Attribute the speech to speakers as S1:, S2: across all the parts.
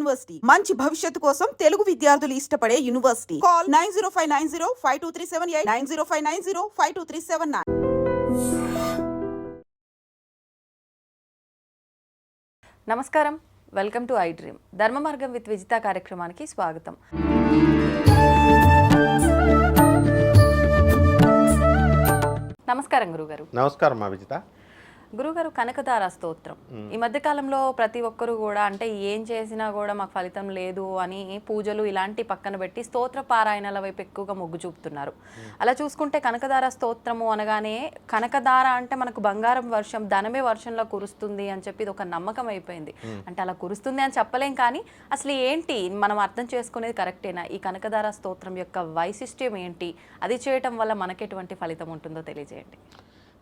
S1: University మంచి భవిష్యత్తు కోసం తెలుగు విద్యార్థులు ఇష్టపడే యూనివర్సిటీ. కాల్ 9059052378 9059052379.
S2: నమస్కారం, వెల్కమ్ టు ఐ డ్రీమ్. ధర్మ మార్గం విత్ విజిత కార్యక్రమానికి స్వాగతం. నమస్కారం గురుగారు.
S3: నమస్కారం మా విజిత.
S2: గురుగారు, కనకదార స్తోత్రం ఈ మధ్య కాలంలో ప్రతి ఒక్కరు కూడా అంటే ఏం చేసినా కూడా మాకు ఫలితం లేదు అని పూజలు ఇలాంటి పక్కన పెట్టి స్తోత్ర పారాయణల వైపు ఎక్కువగా మొగ్గు చూపుతున్నారు. అలా చూసుకుంటే కనకదార స్తోత్రము అనగానే కనకదార అంటే మనకు బంగారం వర్షం, ధనమే వర్షంలో కురుస్తుంది అని చెప్పి ఇది ఒక నమ్మకం అయిపోయింది. అంటే అలా కురుస్తుంది అని చెప్పలేం, కానీ అసలు ఏంటి మనం అర్థం చేసుకునేది కరెక్టేనా? ఈ కనకదార స్తోత్రం యొక్క వైశిష్ట్యం ఏంటి? అది చేయటం వల్ల మనకి ఎటువంటి ఫలితం ఉంటుందో తెలియజేయండి.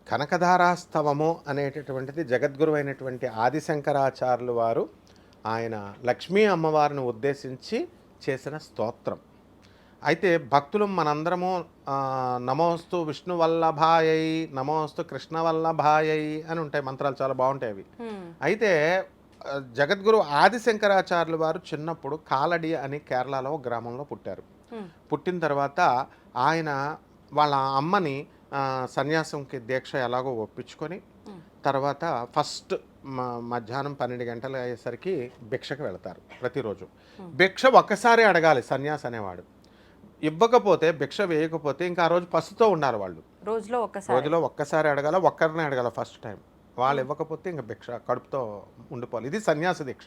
S3: కనకధారాస్తవము అనేటటువంటిది జగద్గురు అయినటువంటి ఆదిశంకరాచార్యులు వారు ఆయన లక్ష్మీ అమ్మవారిని ఉద్దేశించి చేసిన స్తోత్రం. అయితే భక్తులు మనందరము నమోస్తు విష్ణు వల్లభాయై, నమోస్తు కృష్ణ వల్లభాయై అని ఉంటాయి మంత్రాలు, చాలా బాగుంటాయి అవి. అయితే జగద్గురు ఆదిశంకరాచార్యులు వారు చిన్నప్పుడు కాలడి అని కేరళలో ఒక గ్రామంలో పుట్టారు. పుట్టిన తర్వాత ఆయన వాళ్ళ అమ్మని సన్యాసంకి దీక్ష ఎలాగో ఒప్పించుకొని తర్వాత ఫస్ట్ మధ్యాహ్నం 12 గంటలు అయ్యేసరికి భిక్షకు వెళతారు. ప్రతిరోజు భిక్ష ఒక్కసారి అడగాలి సన్యాసి అనేవాడు. ఇవ్వకపోతే, భిక్ష వేయకపోతే ఇంకా ఆ రోజు పసుతో ఉండాలి వాళ్ళు. రోజులో ఒక్కసారి అడగాల, ఒక్కరినే అడగాల ఫస్ట్ టైం. వాళ్ళు ఇవ్వకపోతే ఇంకా భిక్ష కడుపుతో ఉండిపోవాలి. ఇది సన్యాసి దీక్ష.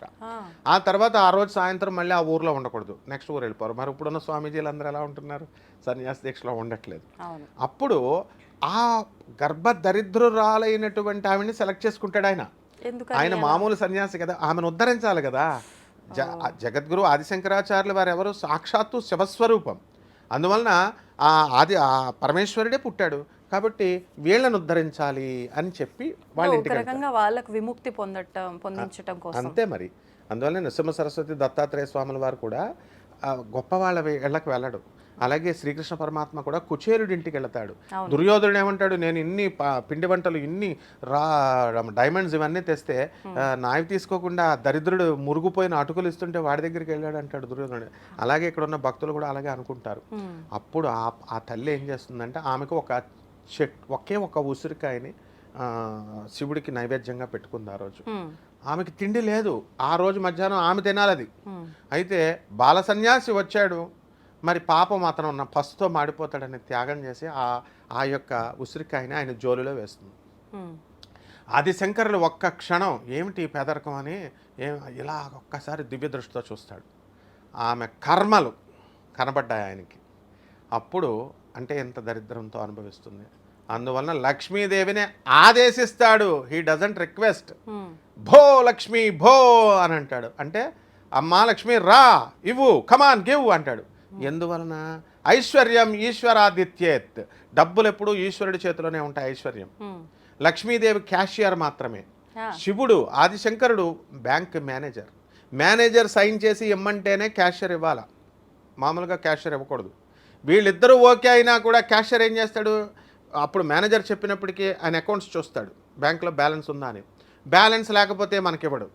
S3: ఆ తర్వాత ఆ రోజు సాయంత్రం మళ్ళీ ఆ ఊర్లో ఉండకూడదు, నెక్స్ట్ ఊరు వెళ్ళిపోరు. మరి ఇప్పుడున్న స్వామీజీలు అందరూ ఎలా ఉంటున్నారు? సన్యాసి దీక్షలో ఉండట్లేదు. అప్పుడు ఆ గర్భదరిద్రురాలైనటువంటి ఆవిడని సెలెక్ట్ చేసుకుంటాడు ఆయన. ఆయన మామూలు సన్యాసి కదా, ఆమెను ఉద్ధరించాలి కదా. జగద్గురు ఆదిశంకరాచార్యులు వారు ఎవరు? సాక్షాత్తు శివస్వరూపం. అందువలన ఆ పరమేశ్వరుడే పుట్టాడు కాబట్టి వీళ్ళను ఉద్ధరించాలి అని చెప్పి వాళ్ళ ఇంటికి
S2: వాళ్ళకు విముక్తి పొందించడం కోసం
S3: అంతే మరి. అందువల్ల నృసింహ సరస్వతి దత్తాత్రేయ స్వాముల వారు కూడా గొప్ప వాళ్ళ ఇళ్ళకి వెళ్ళడు. అలాగే శ్రీకృష్ణ పరమాత్మ కూడా కుచేరుడి ఇంటికి వెళ్తాడు. దుర్యోధనుడు ఏమంటాడు? నేను ఇన్ని పిండి వంటలు, ఇన్ని డైమండ్స్ ఇవన్నీ తెస్తే నావి తీసుకోకుండా దరిద్రుడు మురుగుపోయిన అటుకులు ఇస్తుంటే వాడి దగ్గరికి వెళ్ళాడు అంటాడు దుర్యోధనుడు. అలాగే ఇక్కడ ఉన్న భక్తులు కూడా అలాగే అనుకుంటారు. అప్పుడు ఆ తల్లి ఏం చేస్తుందంటే ఆమెకు ఒకే ఒక ఉసిరికాయని శివుడికి నైవేద్యంగా పెట్టుకుంది. ఆ రోజు ఆమెకి తిండి లేదు. ఆ రోజు మధ్యాహ్నం ఆమె తినాలి అది. అయితే బాల సన్యాసి వచ్చాడు, మరి పాపం అతను ఉన్న పసుతో మాడిపోతాడని త్యాగం చేసి ఆ యొక్క ఉసిరికాయని ఆయన జోలులో వేస్తుంది. ఆదిశంకరులు ఒక్క క్షణం ఏమిటి పేదరికం అని ఇలా ఒక్కసారి దివ్య దృష్టితో చూస్తాడు. ఆమె కర్మలు కనబడ్డాయి ఆయనకి. అప్పుడు అంటే ఎంత దరిద్రంతో అనుభవిస్తుంది. అందువలన లక్ష్మీదేవిని ఆదేశిస్తాడు. He doesn't request. భో లక్ష్మీ భో అని అంటాడు. అంటే అమ్మా లక్ష్మి రా, ఇవ్వు, కమాన్ గివ్ అంటాడు. ఎందువలన? ఐశ్వర్యం ఈశ్వరాదిత్యేత్. డబ్బులు ఎప్పుడు ఈశ్వరుడి చేతిలోనే ఉంటాయి. ఐశ్వర్యం. లక్ష్మీదేవి క్యాషియర్ మాత్రమే. శివుడు ఆదిశంకరుడు బ్యాంక్ మేనేజర్ సైన్ చేసి ఇమ్మంటేనే క్యాషియర్ ఇవ్వాలా, మామూలుగా క్యాషియర్ ఇవ్వకూడదు. వీళ్ళిద్దరూ ఓకే అయినా కూడా క్యాషియర్ ఏం చేస్తాడు? అప్పుడు మేనేజర్ చెప్పినప్పటికీ ఆయన అకౌంట్స్ చూస్తాడు, బ్యాంకులో బ్యాలెన్స్ ఉందా అని. బ్యాలెన్స్ లేకపోతే మనకి ఇవ్వడు.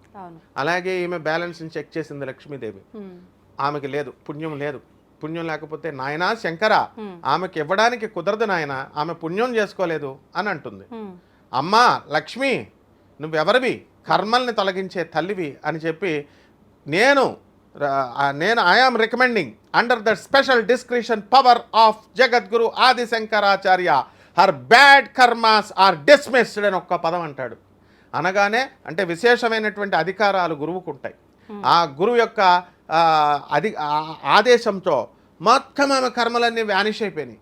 S3: అలాగే ఈమె బ్యాలెన్స్ని చెక్ చేసింది లక్ష్మీదేవి. ఆమెకి లేదు, పుణ్యం లేదు. పుణ్యం లేకపోతే నాయనా శంకర, ఆమెకి ఇవ్వడానికి కుదరదు నాయన, ఆమె పుణ్యం చేసుకోలేదు అని అంటుంది. అమ్మా లక్ష్మి, నువ్వెవరివి? కర్మల్ని తొలగించే తల్లివి అని చెప్పి నేను I am recommending under the special discretion power of Jagadguru Adi Shankaracharya her bad karmas are dismissed అని ఒక్క పదం అంటాడు. అనగానే అంటే విశేషమైనటువంటి అధికారాలు గురువుకు ఉంటాయి. ఆ గురువు యొక్క ఆదేశంతో మొత్తం ఆమె కర్మలన్నీ వ్యానిష్ అయిపోయినాయి,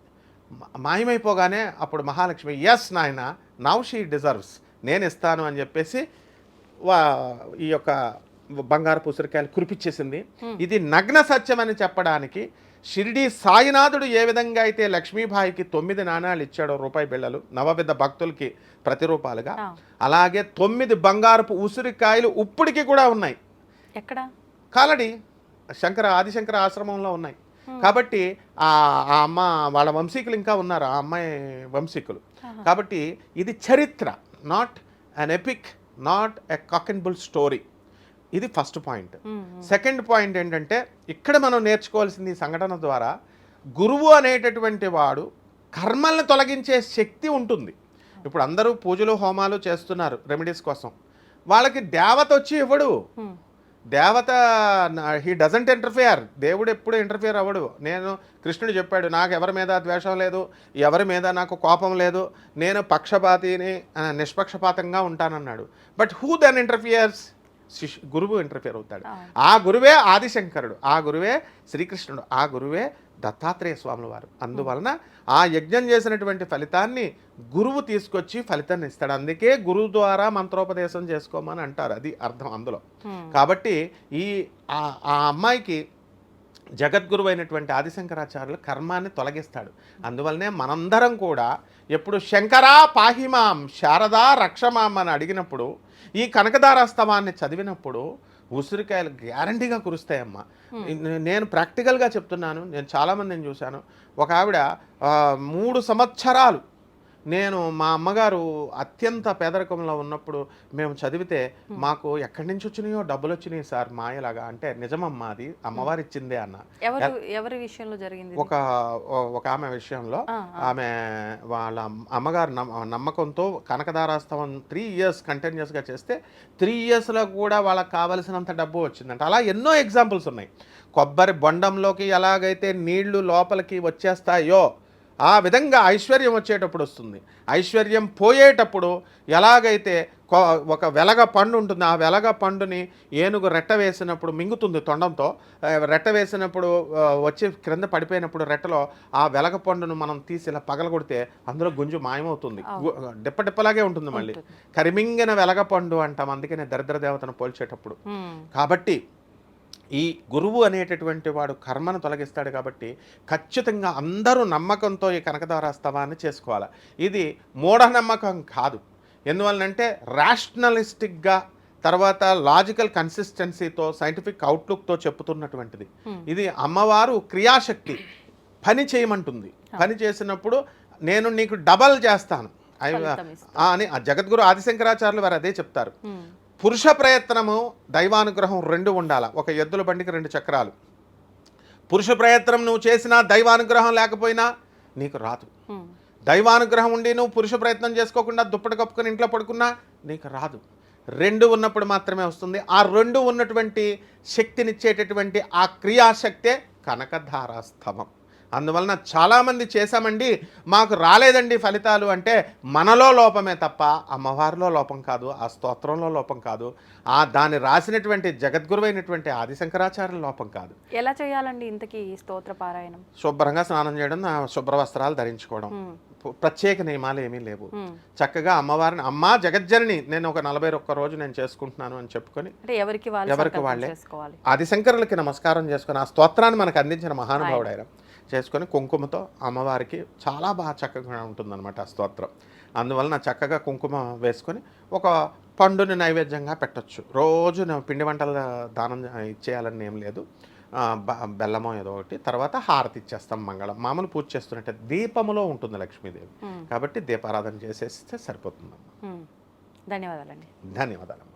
S3: మాయమైపోగానే అప్పుడు మహాలక్ష్మి ఎస్ నాయన, నౌ షీ డిజర్వ్స్, నేను ఇస్తాను అని చెప్పేసి ఈ యొక్క బంగారు ఉసిరికాయలు కురిపించేసింది. ఇది నగ్న సత్యం అని చెప్పడానికి షిరిడి సాయినాథుడు ఏ విధంగా అయితే లక్ష్మీబాయికి 9 నాణాలు ఇచ్చాడో, రూపాయి బిళ్ళలు, నవవిధ భక్తులకి ప్రతిరూపాలుగా, అలాగే 9 బంగారపు ఉసిరికాయలు ఇప్పటికీ కూడా ఉన్నాయి.
S2: ఎక్కడ?
S3: కాలడి ఆదిశంకర ఆశ్రమంలో ఉన్నాయి. కాబట్టి ఆ అమ్మ వాళ్ళ వంశీకులు ఇంకా ఉన్నారు, ఆ అమ్మాయి వంశీకులు. కాబట్టి ఇది చరిత్ర, not an epic, not a cock and bull story. ఇది ఫస్ట్ పాయింట్. సెకండ్ పాయింట్ ఏంటంటే ఇక్కడ మనం నేర్చుకోవాల్సింది ఈ సంఘటన ద్వారా గురువు అనేటటువంటి వాడు కర్మల్ని తొలగించే శక్తి ఉంటుంది. ఇప్పుడు అందరూ పూజలు హోమాలు చేస్తున్నారు రెమెడీస్ కోసం, వాళ్ళకి దేవత వచ్చి ఇవ్వడు. దేవత హీ డజంట్ ఇంటర్ఫియర్. దేవుడు ఎప్పుడు ఇంటర్ఫియర్ అవ్వడు. నేను కృష్ణుడు చెప్పాడు, నాకు ఎవరి మీద ద్వేషం లేదు, ఎవరి మీద నాకు కోపం లేదు, నేను పక్షపాతిని నిష్పక్షపాతంగా ఉంటానన్నాడు. But who then interferes? గురువు ఇంటర్ఫియర్ అవుతాడు. ఆ గురువే ఆదిశంకరుడు, ఆ గురువే శ్రీకృష్ణుడు, ఆ గురువే దత్తాత్రేయ స్వాముల వారు. అందువలన ఆ యజ్ఞం చేసినటువంటి ఫలితాన్ని గురువు తీసుకొచ్చి ఫలితాన్ని ఇస్తాడు. అందుకే గురువు ద్వారా మంత్రోపదేశం చేసుకోమని అంటారు, అది అర్థం అందులో. కాబట్టి ఆ అమ్మాయికి జగద్గురువు అయినటువంటి ఆదిశంకరాచార్యులు కర్మాన్ని తొలగిస్తాడు. అందువల్లనే మనందరం కూడా ఎప్పుడు శంకరా పాహిమాం శారదా రక్షమాం అని అడిగినప్పుడు, ఈ కనకదారాస్తవాన్ని చదివినప్పుడు ఉసిరికాయలు గ్యారంటీగా కురుస్తాయమ్మా. నేను ప్రాక్టికల్గా చెప్తున్నాను. నేను చాలామందిని చూశాను. ఒక ఆవిడ 3 సంవత్సరాలు, నేను మా అమ్మగారు అత్యంత పేదరికంలో ఉన్నప్పుడు మేము చదివితే మాకు ఎక్కడి నుంచి వచ్చినాయో డబ్బులు వచ్చినాయి సార్ మాయలాగా. అంటే నిజమమ్మా, అది అమ్మవారు ఇచ్చిందే అన్న.
S2: ఎవరి విషయంలో జరిగింది?
S3: ఒక ఆమె విషయంలో ఆమె వాళ్ళ అమ్మగారు నమ్మకంతో కనకదారాస్తవం 3 years కంటిన్యూస్గా చేస్తే 3 yearsలో కూడా వాళ్ళకి కావలసినంత డబ్బు వచ్చిందంట. అలా ఎన్నో ఎగ్జాంపుల్స్ ఉన్నాయి. కొబ్బరి బొండంలోకి ఎలాగైతే నీళ్లు లోపలికి వచ్చేస్తాయో ఆ విధంగా ఐశ్వర్యం వచ్చేటప్పుడు వస్తుంది. ఐశ్వర్యం పోయేటప్పుడు ఎలాగైతే ఒక వెలగ పండు ఉంటుంది, ఆ వెలగ పండుని ఏనుగు రెట్ట వేసినప్పుడు మింగుతుంది తొండంతో. రెట్ట వేసినప్పుడు వచ్చి క్రింద పడిపోయినప్పుడు రెట్టలో ఆ వెలగ పండును మనం తీసి ఇలా పగలగొడితే అందులో గుంజు మాయమవుతుంది. డిప్పలాగే ఉంటుంది. మళ్ళీ కరిమింగిన వెలగ పండు అంటాం, అందుకనే దరిద్ర దేవతను పోల్చేటప్పుడు. కాబట్టి ఈ గురువు అనేటటువంటి వాడు కర్మను తొలగిస్తాడు. కాబట్టి ఖచ్చితంగా అందరూ నమ్మకంతో ఈ కనకదారాస్తవాన్ని చేసుకోవాలి. ఇది మూఢనమ్మకం కాదు. ఎందువల్లంటే రేషనలిస్టిక్గా, తర్వాత లాజికల్ కన్సిస్టెన్సీతో, సైంటిఫిక్ అవుట్లుక్తో చెప్పుతున్నటువంటిది. ఇది అమ్మవారు క్రియాశక్తి, పని చేయమంటుంది. పని చేసినప్పుడు నేను నీకు డబల్ చేస్తాను అని జగద్గురు ఆదిశంకరాచార్యులు వారు అదే చెప్తారు. పురుష ప్రయత్నము దైవానుగ్రహం 2 ఉండాలి. ఒక ఎద్దుల బండికి 2 చక్రాలు. పురుష ప్రయత్నం నువ్వు చేసినా దైవానుగ్రహం లేకపోయినా నీకు రాదు. దైవానుగ్రహం ఉండి నువ్వు పురుష ప్రయత్నం చేసుకోకుండా దుప్పటి కప్పుకొని ఇంట్లో పడుకున్నా నీకు రాదు. 2 ఉన్నప్పుడు మాత్రమే వస్తుంది. ఆ 2 ఉన్నటువంటి శక్తినిచ్చేటటువంటి ఆ క్రియాశక్తే కనకధారాస్తవం. అందువలన చాలామంది చేశామండి, మాకు రాలేదండి ఫలితాలు అంటే మనలో లోపమే తప్ప అమ్మవారిలో లోపం కాదు, ఆ స్తోత్రంలో లోపం కాదు, దాన్ని రాసినటువంటి జగద్గురువైనటువంటి ఆదిశంకరాచార్యుల లోపం కాదు.
S2: ఎలా చేయాలండి ఇంతకీ స్తోత్ర పారాయణం?
S3: శుభ్రంగా స్నానం చేయడం, శుభ్ర వస్త్రాలు ధరించుకోవడం, ప్రత్యేక నియమాలు ఏమీ లేవు. చక్కగా అమ్మవారిని, అమ్మా జగజ్జనని నేను ఒక 41 రోజు నేను చేసుకుంటున్నాను అని చెప్పుకొని ఎవరికి వాళ్ళే ఆదిశంకరులకి నమస్కారం చేసుకొని ఆ స్తోత్రాన్ని మనకు అందించిన మహానుభావుడు ఆయన చేసుకొని కుంకుమతో అమ్మవారికి చాలా బాగా చక్కగా ఉంటుందన్నమాట ఆ స్తోత్రం. అందువలన చక్కగా కుంకుమ వేసుకొని ఒక పండుని నైవేద్యంగా పెట్టచ్చు. రోజు పిండి వంటల దానం ఇచ్చేయాలని ఏం లేదు, బెల్లమో ఏదో ఒకటి. తర్వాత హారతి ఇచ్చేస్తాం మంగళం. మామూలు పూజ చేస్తున్నట్టే దీపములో ఉంటుంది లక్ష్మీదేవి. కాబట్టి దీపారాధన చేసేస్తే సరిపోతుందమ్మా.
S2: ధన్యవాదాలండి.
S3: ధన్యవాదాలమ్మా.